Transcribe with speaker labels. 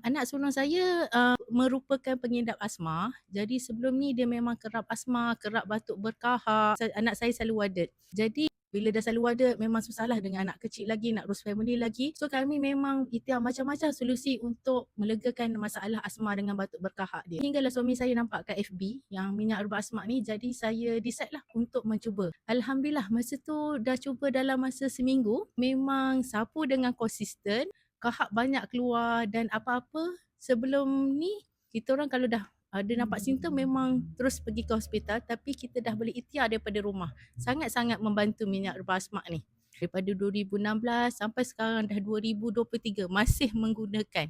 Speaker 1: Anak sulung saya merupakan pengidap asma. Jadi sebelum ni dia memang kerap asma, kerap batuk berkahak. Anak saya selalu warded. Jadi bila dah selalu warded memang susahlah dengan anak kecil lagi, nak urus family lagi. So kami memang ikhtiar macam-macam solusi untuk melegakan masalah asma dengan batuk berkahak dia. Hinggalah suami saya nampak kat FB yang minyak rubah asma ni, jadi saya decide lah untuk mencuba. Alhamdulillah masa tu dah cuba dalam masa seminggu, memang sapu dengan konsisten, kahak banyak keluar dan apa-apa sebelum ni kita orang kalau dah ada nampak simptom memang terus pergi ke hospital, tapi kita dah boleh ikhtiar daripada rumah. Sangat-sangat membantu minyak rubah asma ni. Daripada 2016 sampai sekarang dah 2023 masih menggunakan.